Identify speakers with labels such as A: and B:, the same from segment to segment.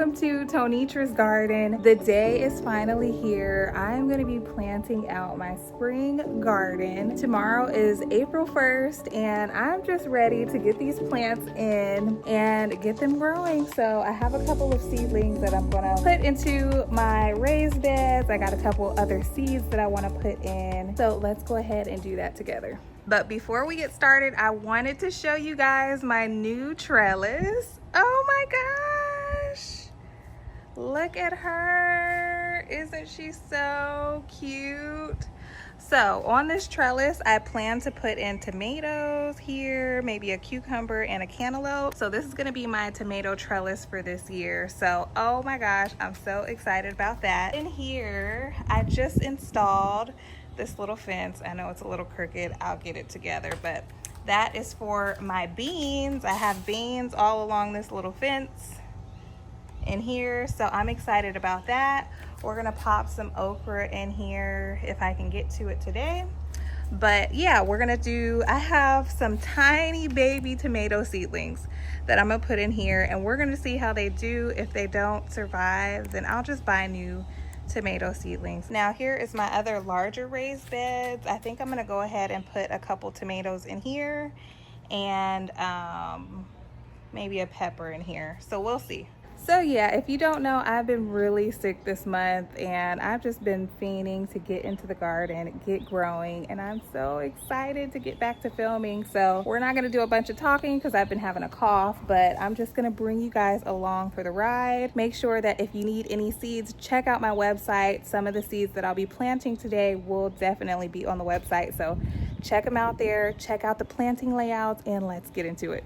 A: welcome to Tonitra's garden. The day is finally here. I'm going to be planting out my spring garden. Tomorrow is April 1st and I'm just ready to get these plants in and get them growing. So I have a couple of seedlings that I'm going to put into my raised beds. I got a couple other seeds that I want to put in. So let's go ahead and do that together. But before we get started, I wanted to show you guys my new trellis. Oh my gosh, look at her. Isn't she so cute? So on this trellis, I plan to put in tomatoes here, maybe a cucumber and a cantaloupe. So this is gonna be my tomato trellis for this year. So, oh my gosh, I'm so excited about that. In here, I just installed this little fence. I know it's a little crooked, I'll get it together, but that is for my beans. I have beans all along this little fence in here, so I'm excited about that. We're gonna pop some okra in here if I can get to it today. But yeah, we're gonna do, I have some tiny baby tomato seedlings that I'm gonna put in here, and we're gonna see how they do. If they don't survive, then I'll just buy new tomato seedlings. Now here is my other larger raised beds. I think I'm gonna go ahead and put a couple tomatoes in here and maybe a pepper in here, so we'll see. So yeah, if you don't know, I've been really sick this month and I've just been fiending to get into the garden, get growing, and I'm so excited to get back to filming. So we're not gonna do a bunch of talking because I've been having a cough, but I'm just gonna bring you guys along for the ride. Make sure that if you need any seeds, check out my website. Some of the seeds that I'll be planting today will definitely be on the website. So check them out there, check out the planting layouts, and let's get into it.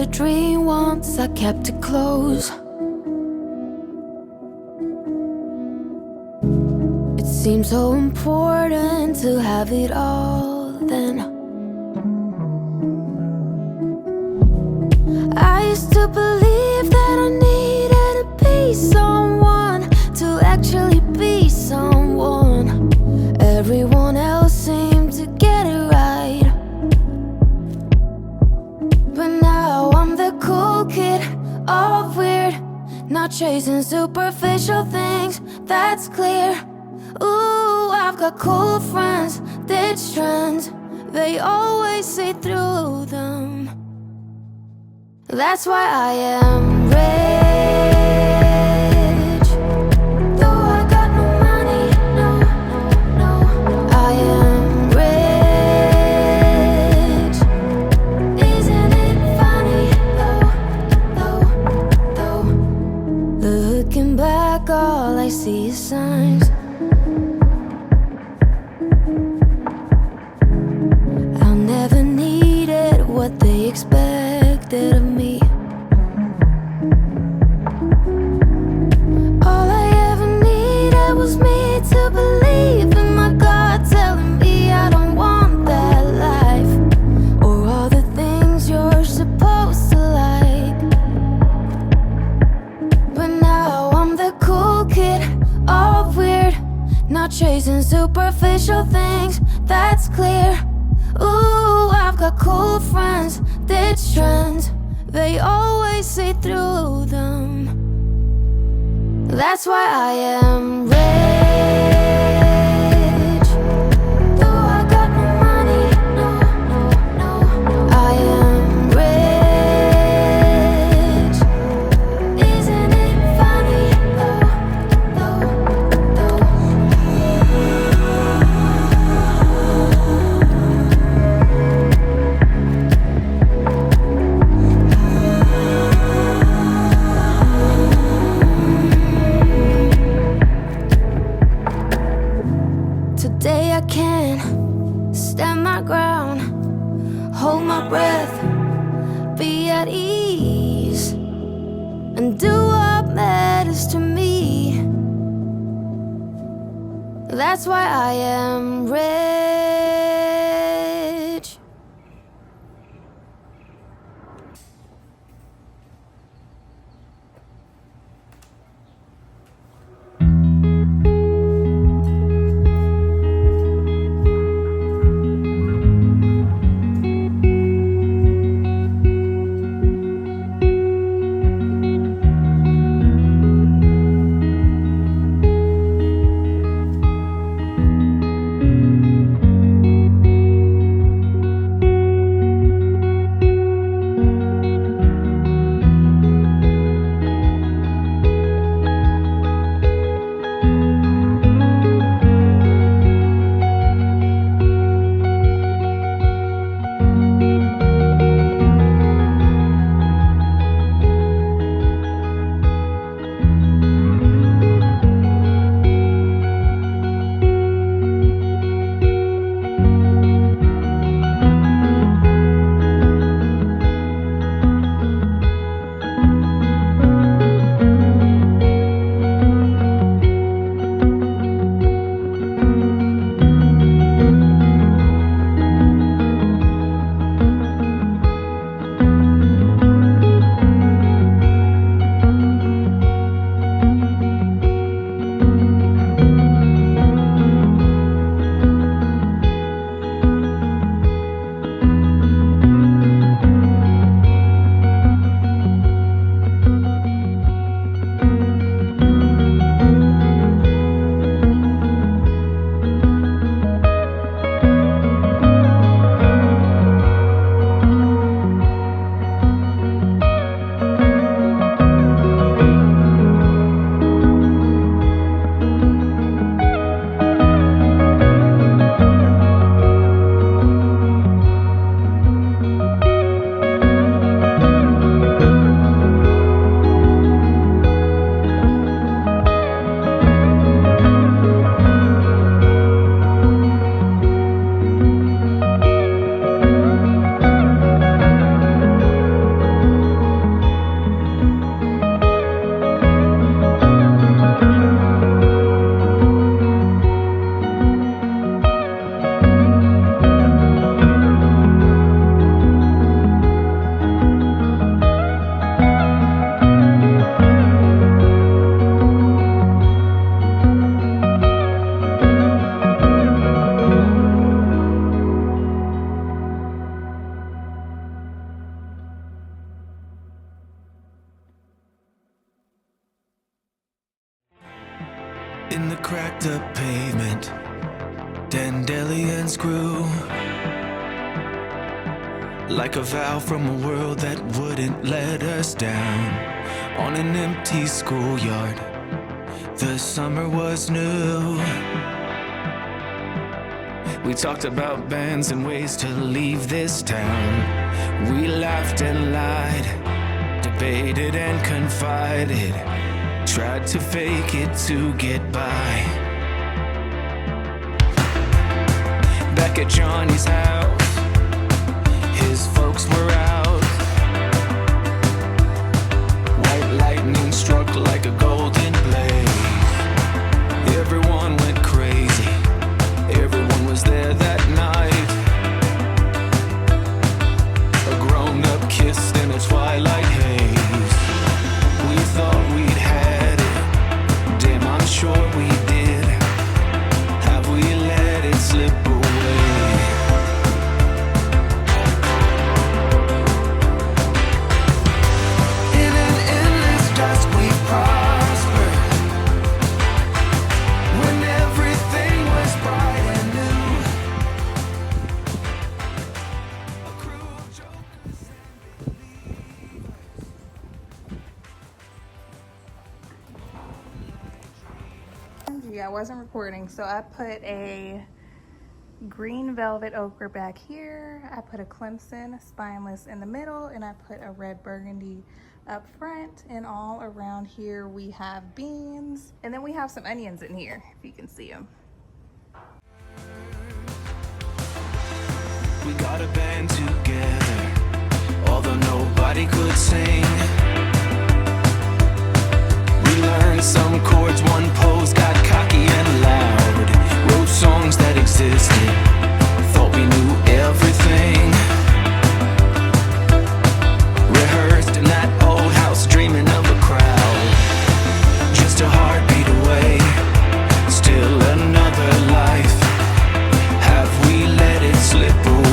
B: a dream once, I kept it close. It seemed so important to have it all then. I used to believe that I needed to be someone, to actually be someone. Everyone else seemed to get it right, but now I'm the cool kid, all weird, not chasing superficial things, that's clear. Ooh, I've got cool friends, ditch trends, they always see through them. That's why I am rich. Though I got no money, no, no, no. I am rich. Isn't it funny, though? Looking back, all I see is signs. I'll never needed what they expected of me. All I ever needed was me to believe in my God telling me I don't want that life, or all the things you're supposed to like. But now I'm the cool kid, all weird, not chasing superficial things, that's clear. Ooh, I've got cool friends, ditch trends, they always see through them. That's why I am rich. Though I got no money, no, no, no. I am rich. Isn't it funny, though? Today I can stand my ground, hold my breath, be at ease, and do what matters to me. That's why I am rich.
C: In the cracked up pavement, dandelions grew like a vow from a world that wouldn't let us down. On an empty schoolyard, the summer was new. We talked about bands and ways to leave this town. We laughed and lied, debated and confided, tried to fake it to get by. Back at Johnny's house, his folks were out. White lightning struck like a golden blaze. Everyone went crazy. Everyone was there that night. A grown-up kissed in a twilight haze. We thought we'd had it. Damn, I'm sure we did. Have we let it slip away?
A: I wasn't recording, so I put a green velvet ochre back here, I put a Clemson spineless in the middle, and I put a red burgundy up front, and all around here we have beans, and then we have some onions in here if you can see them.
C: We got a band together, although nobody could sing. We learned some chords, one pose, got cocky and loud. Wrote songs that existed, thought we knew everything. Rehearsed in that old house, dreaming of a crowd. Just a heartbeat away, still another life. Have we let it slip away?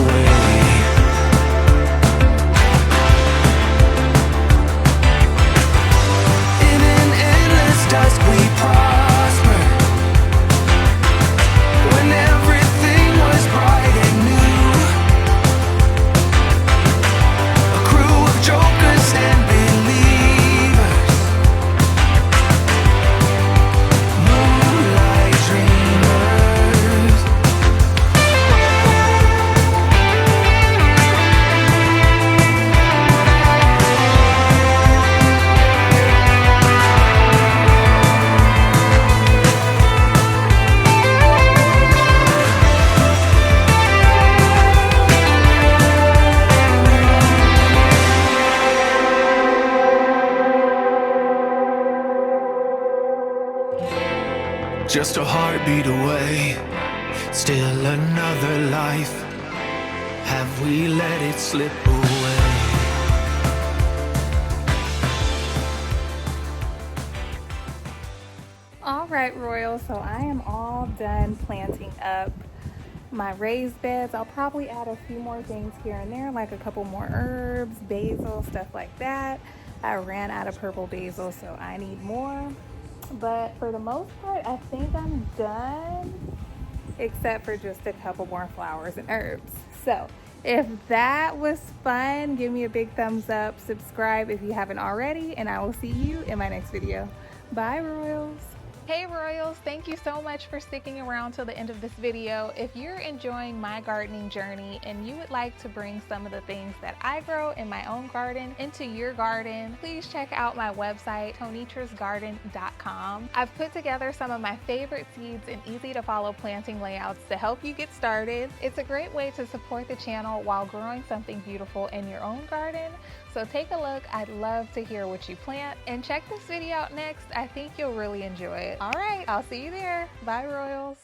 C: Dusk we prosper, when everything was bright and new. A crew of jokers and believers, moonlight dreamers. Just a heartbeat away, still another life. Have we let it slip away?
A: All right, Royal, so I am all done planting up my raised beds. I'll probably add a few more things here and there, like a couple more herbs, basil, stuff like that. I ran out of purple basil, so I need more. But for the most part, I think I'm done, except for just a couple more flowers and herbs. So if that was fun, give me a big thumbs up, subscribe if you haven't already, and I will see you in my next video. Bye, Royals. Hey Royals, thank you so much for sticking around till the end of this video. If you're enjoying my gardening journey and you would like to bring some of the things that I grow in my own garden into your garden, please check out my website, tonitrasgarden.com. I've put together some of my favorite seeds and easy to follow planting layouts to help you get started. It's a great way to support the channel while growing something beautiful in your own garden. So take a look, I'd love to hear what you plant, and check this video out next. I think you'll really enjoy it. All right, I'll see you there. Bye, Royals.